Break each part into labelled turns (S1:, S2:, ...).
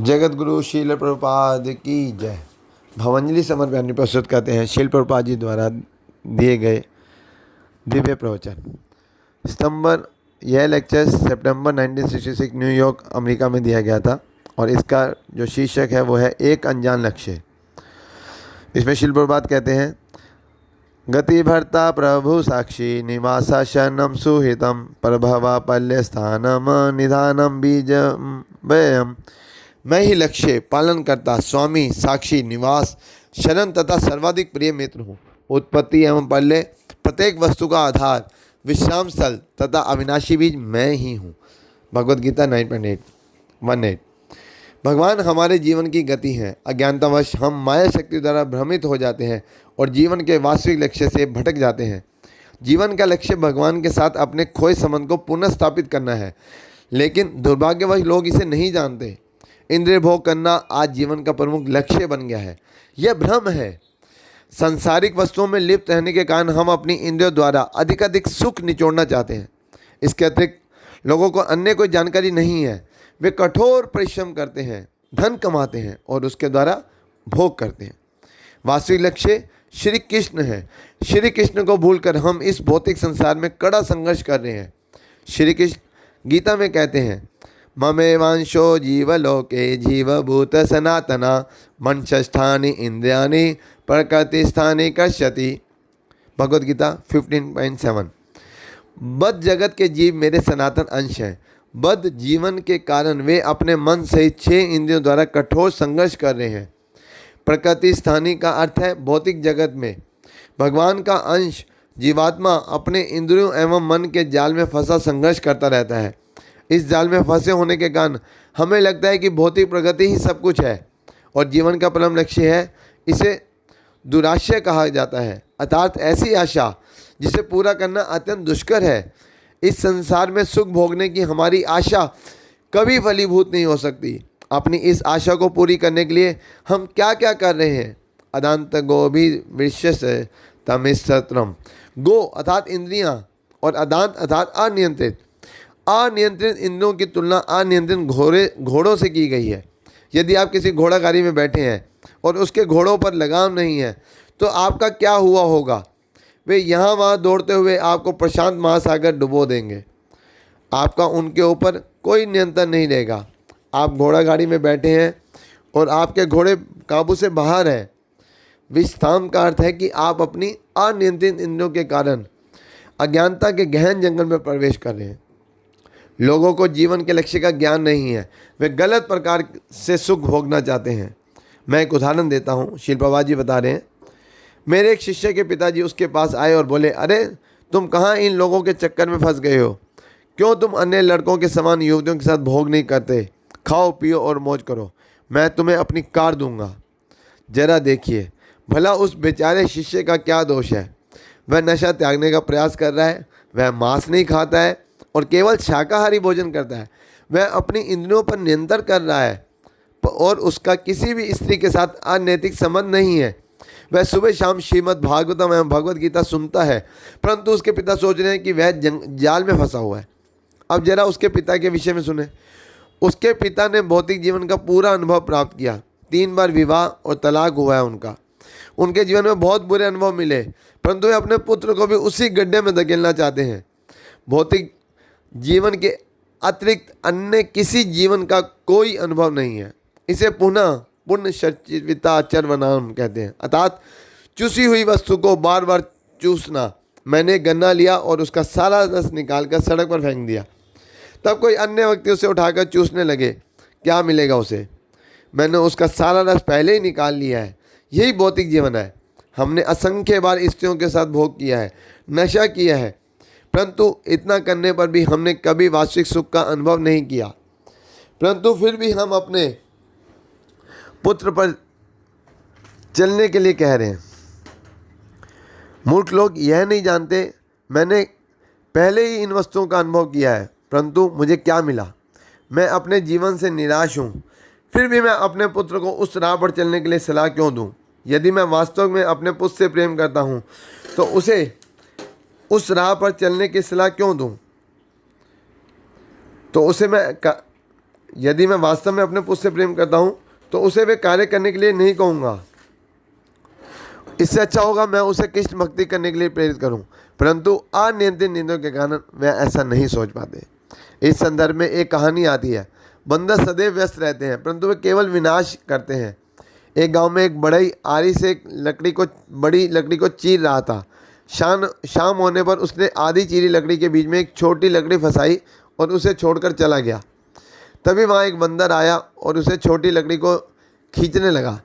S1: जगत गुरु शील प्रभुपाद की जय। भवंजलि समर्पयानी प्रस्तुत करते हैं शील प्रभुपाद जी द्वारा दिए गए दिव्य प्रवचन। सितंबर यह लेक्चर सितंबर 1966 न्यूयॉर्क अमेरिका में दिया गया था और इसका जो शीर्षक है वो है एक अनजान लक्ष्य। इसमें शील प्रभुपाद कहते हैं, गति भर्ता प्रभु साक्षी निवासा शरणम सुहितम प्रभवा पल्य स्थानम निधानम बीज व्ययम। मैं ही लक्ष्य, पालन करता, स्वामी, साक्षी, निवास, शरण तथा सर्वाधिक प्रिय मित्र हूँ। उत्पत्ति एवं पल्य, प्रत्येक वस्तु का आधार, विश्राम स्थल तथा अविनाशी बीज मैं ही हूँ। भगवद गीता 9:18। भगवान हमारे जीवन की गति हैं। अज्ञानतावश हम माया शक्ति द्वारा भ्रमित हो जाते हैं और जीवन के वास्तविक लक्ष्य से भटक जाते हैं। जीवन का लक्ष्य भगवान के साथ अपने खोए संबंध को पुनः स्थापित करना है, लेकिन दुर्भाग्यवश लोग इसे नहीं जानते। इंद्रिय भोग करना आज जीवन का प्रमुख लक्ष्य बन गया है। यह भ्रम है। सांसारिक वस्तुओं में लिप्त रहने के कारण हम अपनी इंद्रियों द्वारा अधिकाधिक सुख निचोड़ना चाहते हैं। इसके अतिरिक्त लोगों को अन्य कोई जानकारी नहीं है। वे कठोर परिश्रम करते हैं, धन कमाते हैं और उसके द्वारा भोग करते हैं। वास्तविक लक्ष्य श्री कृष्ण है। श्री कृष्ण को भूलकर हम इस भौतिक संसार में कड़ा संघर्ष कर रहे हैं। श्री कृष्ण गीता में कहते हैं, ममेवांशो जीवलोके जीवभूत सनातना मनष्ठानि इंद्रियाणि प्रकृतिस्थानि कश्यति। भगवद गीता 15.7। बद्ध जगत के जीव मेरे सनातन अंश हैं। बद्ध जीवन के कारण वे अपने मन सहित 6 इंद्रियों द्वारा कठोर संघर्ष कर रहे हैं। प्रकृति स्थानी का अर्थ है भौतिक जगत में। भगवान का अंश जीवात्मा अपने इंद्रियों एवं मन के जाल में फंसा संघर्ष करता रहता है। इस जाल में फंसे होने के कारण हमें लगता है कि भौतिक प्रगति ही सब कुछ है और जीवन का परम लक्ष्य है। इसे दुराशय कहा जाता है, अर्थात ऐसी आशा जिसे पूरा करना अत्यंत दुष्कर है। इस संसार में सुख भोगने की हमारी आशा कभी फलीभूत नहीं हो सकती। अपनी इस आशा को पूरी करने के लिए हम क्या क्या कर रहे हैं। अदांत गोभी वृश्य तमिस्त्रम। गो अर्थात इंद्रियां और अदांत अर्थात अनियंत्रित। अनियंत्रित इंद्रियों की तुलना अनियंत्रित घोड़ों से की गई है। यदि आप किसी घोड़ा गाड़ी में बैठे हैं और उसके घोड़ों पर लगाम नहीं है तो आपका क्या हुआ होगा। वे यहाँ वहाँ दौड़ते हुए आपको प्रशांत महासागर डुबो देंगे। आपका उनके ऊपर कोई नियंत्रण नहीं रहेगा। आप घोड़ा गाड़ी में बैठे हैं और आपके घोड़े काबू से बाहर हैं। विस्थाम का अर्थ है कि आप अपनी अनियंत्रित इंद्रियों के कारण अज्ञानता के गहन जंगल में प्रवेश कर रहे हैं। लोगों को जीवन के लक्ष्य का ज्ञान नहीं है। वे गलत प्रकार से सुख भोगना चाहते हैं। मैं एक उदाहरण देता हूँ। शील प्रभुपाद जी बता रहे हैं, मेरे एक शिष्य के पिताजी उसके पास आए और बोले, अरे तुम कहाँ इन लोगों के चक्कर में फंस गए हो। क्यों तुम अन्य लड़कों के समान युवतियों के साथ भोग नहीं करते। खाओ पियो और मौज करो, मैं तुम्हें अपनी कार दूंगा। जरा देखिए भला उस बेचारे शिष्य का क्या दोष है। वह नशा त्यागने का प्रयास कर रहा है, वह मांस नहीं खाता है और केवल शाकाहारी भोजन करता है। वह अपनी इंद्रियों पर नियंत्रण कर रहा है और उसका किसी भी स्त्री के साथ अनैतिक संबंध नहीं है। वह सुबह शाम श्रीमद् भागवतम एवं भगवद गीता सुनता है, परंतु उसके पिता सोच रहे हैं कि वह जाल में फंसा हुआ है। अब जरा उसके पिता के विषय में सुने। उसके पिता ने भौतिक जीवन का पूरा अनुभव प्राप्त किया। 3 बार विवाह और तलाक हुआ है उनका। उनके जीवन में बहुत बुरे अनुभव मिले, परंतु वे अपने पुत्र को भी उसी गड्ढे में धकेलना चाहते हैं। भौतिक जीवन के अतिरिक्त अन्य किसी जीवन का कोई अनुभव नहीं है। इसे पुण्य शर्चिता चर्वनाम कहते हैं, अर्थात चूसी हुई वस्तु को बार बार चूसना। मैंने गन्ना लिया और उसका सारा रस निकालकर सड़क पर फेंक दिया। तब कोई अन्य व्यक्ति उसे उठाकर चूसने लगे, क्या मिलेगा उसे। मैंने उसका सारा रस पहले ही निकाल लिया है। यही भौतिक जीवन है। हमने असंख्य बार स्त्रियों के साथ भोग किया है, नशा किया है, परंतु इतना करने पर भी हमने कभी वास्तविक सुख का अनुभव नहीं किया। परंतु फिर भी हम अपने पुत्र पर चलने के लिए कह रहे हैं। मूर्ख लोग यह नहीं जानते, मैंने पहले ही इन वस्तुओं का अनुभव किया है, परंतु मुझे क्या मिला। मैं अपने जीवन से निराश हूँ, फिर भी मैं अपने पुत्र को उस राह पर चलने के लिए सलाह क्यों दूँ। यदि मैं वास्तव में अपने पुत्र से प्रेम करता हूँ तो उसे उस राह पर चलने की सलाह क्यों दूँ। तो उसे मैं यदि मैं वास्तव में अपने पुत्र से प्रेम करता हूँ तो उसे वे कार्य करने के लिए नहीं कहूँगा। इससे अच्छा होगा मैं उसे कृष्ण भक्ति करने के लिए प्रेरित करूं, परंतु अनियंत्रित निंदों के कारण वे ऐसा नहीं सोच पाते। इस संदर्भ में एक कहानी आती है। बंदर सदैव व्यस्त रहते हैं परंतु वे केवल विनाश करते हैं। एक गांव में एक बढ़ई आरी से एक बड़ी लकड़ी को चीर रहा था। शाम होने पर उसने आधी चीरी लकड़ी के बीच में एक छोटी लकड़ी फंसाई और उसे छोड़कर चला गया। तभी वहाँ एक बंदर आया और उसे छोटी लकड़ी को खींचने लगा।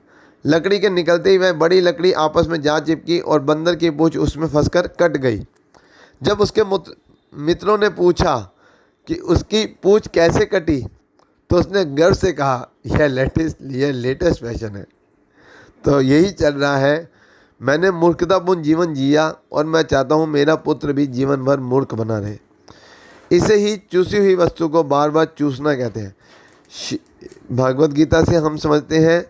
S1: लकड़ी के निकलते ही वह बड़ी लकड़ी आपस में जा चिपकी और बंदर की पूंछ उसमें फंसकर कट गई। जब उसके मित्रों ने पूछा कि उसकी पूंछ कैसे कटी तो उसने गर्व से कहा, यह लेटेस्ट फैशन है। तो यही चल रहा है। मैंने मूर्खतापूर्ण जीवन जिया और मैं चाहता हूँ मेरा पुत्र भी जीवन भर मूर्ख बना रहे। इसे ही चूसी हुई वस्तु को बार बार चूसना कहते हैं। भगवत गीता से हम समझते हैं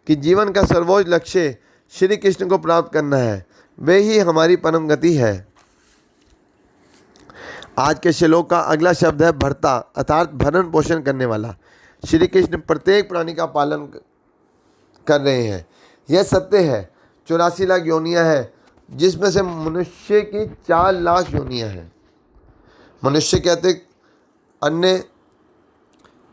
S1: कि जीवन का सर्वोच्च लक्ष्य श्री कृष्ण को प्राप्त करना है, वे ही हमारी परम गति है। आज के श्लोक का अगला शब्द है भर्ता, अर्थात भरण पोषण करने वाला। श्री कृष्ण प्रत्येक प्राणी का पालन कर रहे हैं, यह सत्य है। 84 लाख योनियाँ हैं, जिसमें से मनुष्य की 4 लाख योनियाँ हैं। मनुष्य कहते अन्य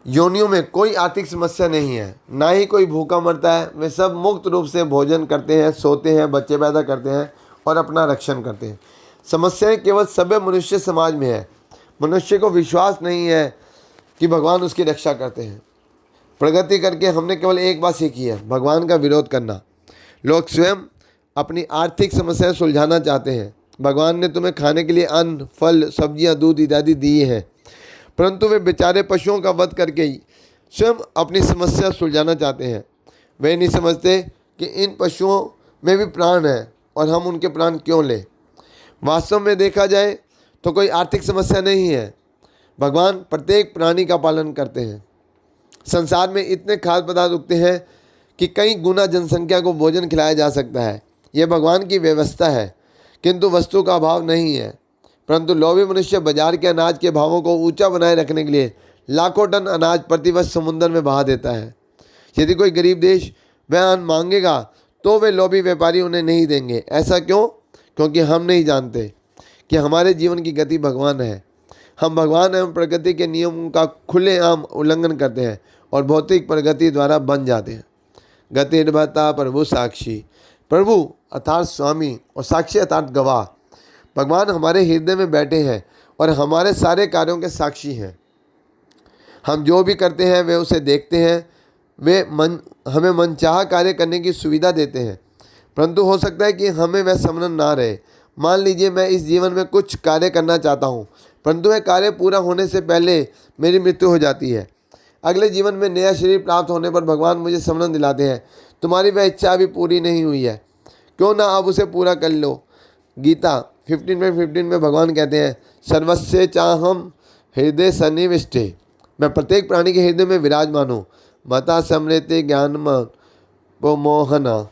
S1: योनियों में कोई आर्थिक समस्या नहीं है, ना ही कोई भूखा मरता है। वे सब मुक्त रूप से भोजन करते हैं, सोते हैं, बच्चे पैदा करते हैं और अपना रक्षण करते हैं। समस्याएं केवल सभ्य मनुष्य समाज में है। मनुष्य को विश्वास नहीं है कि भगवान उसकी रक्षा करते हैं। प्रगति करके हमने केवल एक बात सीखी है, भगवान का विरोध करना। लोग स्वयं अपनी आर्थिक समस्याएं सुलझाना चाहते हैं। भगवान ने तुम्हें खाने के लिए अन्न, फल, सब्जियां, दूध इत्यादि दिए हैं, परंतु वे बेचारे पशुओं का वध करके ही स्वयं अपनी समस्या सुलझाना चाहते हैं। वे नहीं समझते कि इन पशुओं में भी प्राण है और हम उनके प्राण क्यों लें। वास्तव में देखा जाए तो कोई आर्थिक समस्या नहीं है। भगवान प्रत्येक प्राणी का पालन करते हैं। संसार में इतने खाद्य पदार्थ उगते हैं कि कई गुना जनसंख्या को भोजन खिलाया जा सकता है। यह भगवान की व्यवस्था है, किंतु वस्तु का अभाव नहीं है। परंतु लोभी मनुष्य बाजार के अनाज के भावों को ऊंचा बनाए रखने के लिए लाखों टन अनाज प्रतिवर्ष समुद्र में बहा देता है। यदि कोई गरीब देश वह अन्न मांगेगा तो वे लोभी व्यापारी उन्हें नहीं देंगे। ऐसा क्यों? क्योंकि हम नहीं जानते कि हमारे जीवन की गति भगवान है। हम भगवान एवं प्रकृति के नियमों का खुलेआम उल्लंघन करते हैं और भौतिक प्रगति द्वारा बन जाते हैं। गति निर्भरता प्रभु साक्षी, प्रभु अर्थात स्वामी और साक्षी अर्थात गवाह। भगवान हमारे हृदय में बैठे हैं और हमारे सारे कार्यों के साक्षी हैं। हम जो भी करते हैं वे उसे देखते हैं। वे हमें मनचाहा कार्य करने की सुविधा देते हैं, परंतु हो सकता है कि हमें वह स्मरण ना रहे। मान लीजिए मैं इस जीवन में कुछ कार्य करना चाहता हूँ, परंतु वह कार्य पूरा होने से पहले मेरी मृत्यु हो जाती है। अगले जीवन में नया शरीर प्राप्त होने पर भगवान मुझे स्मरण दिलाते हैं, तुम्हारी वह इच्छा अभी पूरी नहीं हुई है, क्यों ना अब उसे पूरा कर लो। गीता 15:15 में भगवान कहते हैं, सर्वस्य चाहम हृदय सन्निविष्टे, मैं प्रत्येक प्राणी के हृदय में विराजमान हूँ। मता स्मृति ज्ञान मोहना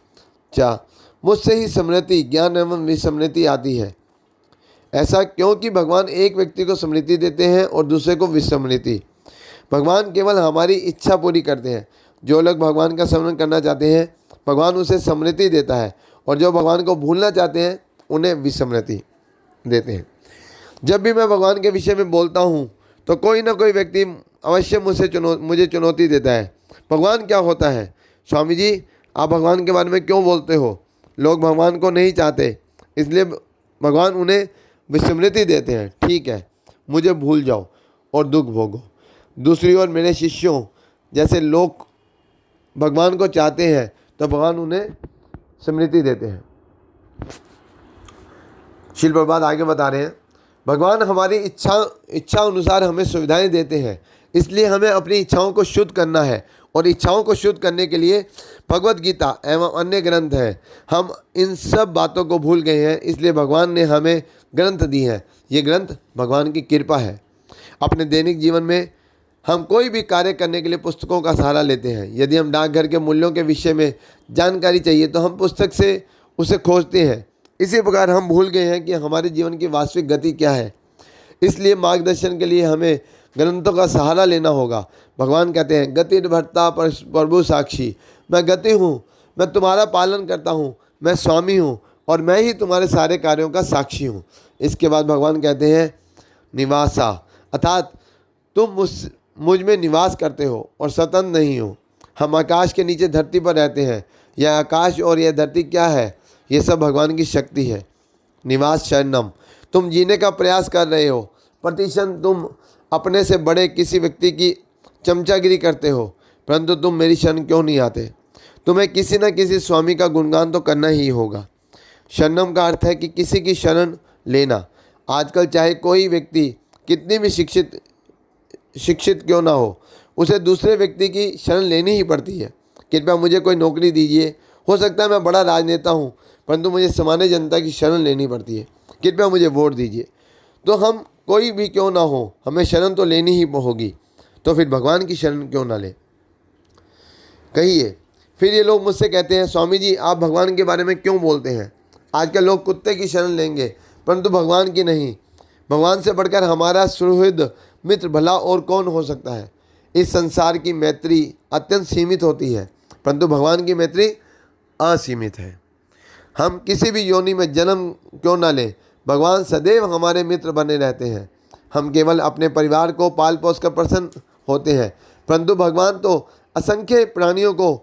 S1: चा, मुझसे ही स्मृति, ज्ञान एवं विस्मृति आती है। ऐसा क्योंकि भगवान एक व्यक्ति को स्मृति देते हैं और दूसरे को विस्मृति। भगवान केवल हमारी इच्छा पूरी करते हैं। जो लोग भगवान का स्मरण करना चाहते हैं भगवान उसे स्मृति देता है, और जो भगवान को भूलना चाहते हैं उन्हें विस्मृति देते हैं। जब भी मैं भगवान के विषय में बोलता हूँ तो कोई ना कोई व्यक्ति अवश्य मुझे चुनौती देता है। भगवान क्या होता है? स्वामी जी, आप भगवान के बारे में क्यों बोलते हो? लोग भगवान को नहीं चाहते, इसलिए भगवान उन्हें विस्मृति देते हैं। ठीक है, मुझे भूल जाओ और दुख भोगो। दूसरी ओर मेरे शिष्यों जैसे लोग भगवान को चाहते हैं तो भगवान उन्हें स्मृति देते हैं। श्रील प्रभुपाद आगे बता रहे हैं, भगवान हमारी इच्छा अनुसार हमें सुविधाएं देते हैं, इसलिए हमें अपनी इच्छाओं को शुद्ध करना है, और इच्छाओं को शुद्ध करने के लिए भगवत गीता एवं अन्य ग्रंथ हैं। हम इन सब बातों को भूल गए हैं, इसलिए भगवान ने हमें ग्रंथ दी हैं। ये ग्रंथ भगवान की कृपा है। अपने दैनिक जीवन में हम कोई भी कार्य करने के लिए पुस्तकों का सहारा लेते हैं। यदि हम डाकघर के मूल्यों के विषय में जानकारी चाहिए तो हम पुस्तक से उसे खोजते हैं। इसी प्रकार हम भूल गए हैं कि हमारे जीवन की वास्तविक गति क्या है। इसलिए मार्गदर्शन के लिए हमें ग्रंथों का सहारा लेना होगा। भगवान कहते हैं गति भर्ता प्रभु साक्षी, मैं गति हूँ, मैं तुम्हारा पालन करता हूँ, मैं स्वामी हूँ और मैं ही तुम्हारे सारे कार्यों का साक्षी हूँ। इसके बाद भगवान कहते हैं निवासा, अर्थात तुम मुझ में निवास करते हो और स्वतंत्र नहीं हो। हम आकाश के नीचे धरती पर रहते हैं। यह आकाश और यह धरती क्या है? ये सब भगवान की शक्ति है। निवास शरणम, तुम जीने का प्रयास कर रहे हो, प्रतिक्षण तुम अपने से बड़े किसी व्यक्ति की चमचागिरी करते हो, परंतु तुम मेरी शरण क्यों नहीं आते? तुम्हें किसी न किसी स्वामी का गुणगान तो करना ही होगा। शरणम का अर्थ है कि किसी की शरण लेना। आजकल चाहे कोई व्यक्ति कितनी भी शिक्षित क्यों ना हो, उसे दूसरे व्यक्ति की शरण लेनी ही पड़ती है। कृपया मुझे कोई नौकरी दीजिए, हो सकता है मैं बड़ा राजनेता हूँ, परंतु मुझे सामान्य जनता की शरण लेनी पड़ती है। कृपया मुझे वोट दीजिए। तो हम कोई भी क्यों ना हो, हमें शरण तो लेनी ही होगी, तो फिर भगवान की शरण क्यों ना ले? कहिए। फिर ये लोग मुझसे कहते हैं स्वामी जी आप भगवान के बारे में क्यों बोलते हैं? आजकल लोग कुत्ते की शरण लेंगे परंतु भगवान की नहीं। भगवान से बढ़कर हमारा सुहृद मित्र भला और कौन हो सकता है? इस संसार की मैत्री अत्यंत सीमित होती है, परंतु भगवान की मैत्री असीमित है। हम किसी भी योनि में जन्म क्यों ना लें, भगवान सदैव हमारे मित्र बने रहते हैं। हम केवल अपने परिवार को पाल पोस कर प्रसन्न होते हैं, परंतु भगवान तो असंख्य प्राणियों को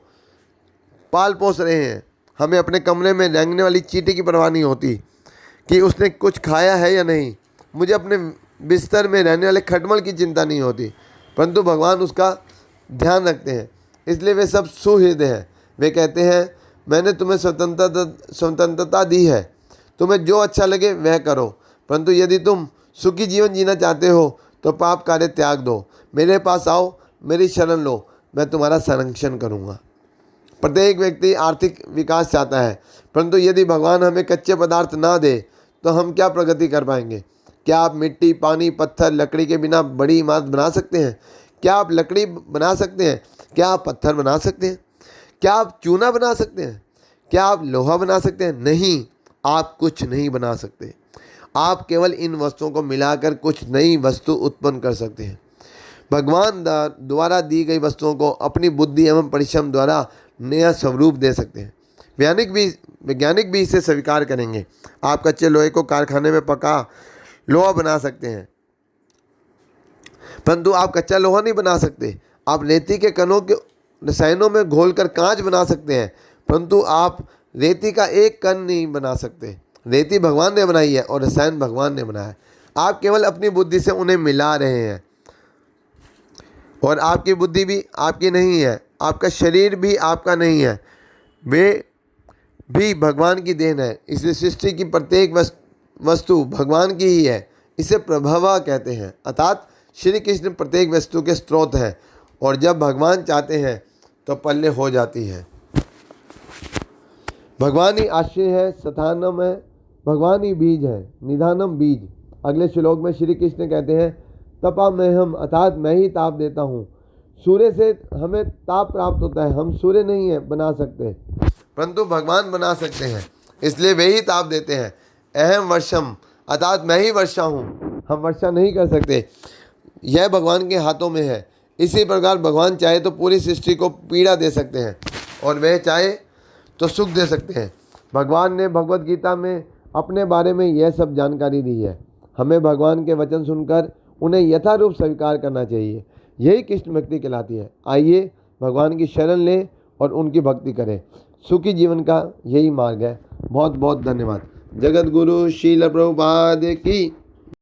S1: पाल पोस रहे हैं। हमें अपने कमरे में रेंगने वाली चींटी की परवाह नहीं होती कि उसने कुछ खाया है या नहीं। मुझे अपने बिस्तर में रहने वाले खटमल की चिंता नहीं होती, परंतु भगवान उसका ध्यान रखते हैं, इसलिए वे सब सुहृदय हैं। वे कहते हैं मैंने तुम्हें स्वतंत्रता दी है, तुम्हें जो अच्छा लगे वह करो, परंतु यदि तुम सुखी जीवन जीना चाहते हो तो पाप कार्य त्याग दो, मेरे पास आओ, मेरी शरण लो, मैं तुम्हारा संरक्षण करूँगा। प्रत्येक व्यक्ति आर्थिक विकास चाहता है, परंतु यदि भगवान हमें कच्चे पदार्थ ना दे तो हम क्या प्रगति कर पाएंगे? क्या आप मिट्टी, पानी, पत्थर, लकड़ी के बिना बड़ी इमारत बना सकते हैं? क्या आप लकड़ी बना सकते हैं? क्या आप पत्थर बना सकते हैं? क्या आप चूना बना सकते हैं? क्या आप लोहा बना सकते हैं? नहीं, आप कुछ नहीं बना सकते। आप केवल इन वस्तुओं को मिलाकर कुछ नई वस्तु उत्पन्न कर सकते हैं। भगवान द्वारा दी गई वस्तुओं को अपनी बुद्धि एवं परिश्रम द्वारा नया स्वरूप दे सकते हैं। वैज्ञानिक भी इसे स्वीकार करेंगे। आप कच्चे लोहे को कारखाने में पका लोहा बना सकते हैं, परंतु आप कच्चा लोहा नहीं बना सकते। आप रेती के कणों के रसायनों में घोलकर कांच बना सकते हैं, परंतु आप रेती का एक कण नहीं बना सकते। रेती भगवान ने बनाई है और रसायन भगवान ने बनाया है। आप केवल अपनी बुद्धि से उन्हें मिला रहे हैं, और आपकी बुद्धि भी आपकी नहीं है, आपका शरीर भी आपका नहीं है, वे भी भगवान की देन है। इसलिए सृष्टि की प्रत्येक वस्तु भगवान की ही है। इसे प्रभवा कहते हैं, अर्थात श्री कृष्ण प्रत्येक वस्तु के स्रोत है, और जब भगवान चाहते हैं तो पल्ले हो जाती है। भगवान ही आश्रय है, स्थानम है, भगवान ही बीज है, निधानम बीज। अगले श्लोक में श्री कृष्ण कहते हैं तपा में हम, अर्थात मैं ही ताप देता हूँ। सूर्य से हमें ताप प्राप्त होता है, हम सूर्य नहीं है बना सकते, परंतु भगवान बना सकते हैं, इसलिए वे ही ताप देते हैं। अहम वर्षम, अर्थात मैं ही वर्षा हूँ, हम वर्षा नहीं कर सकते, यह भगवान के हाथों में है। इसी प्रकार भगवान चाहे तो पूरी सृष्टि को पीड़ा दे सकते हैं और वह चाहे तो सुख दे सकते हैं। भगवान ने भगवत गीता में अपने बारे में यह सब जानकारी दी है। हमें भगवान के वचन सुनकर उन्हें यथारूप स्वीकार करना चाहिए। यही कृष्ण भक्ति कहलाती है। आइए भगवान की शरण लें और उनकी भक्ति करें। सुखी जीवन का यही मार्ग है। बहुत बहुत धन्यवाद। जगत गुरु श्रील प्रभुपाद की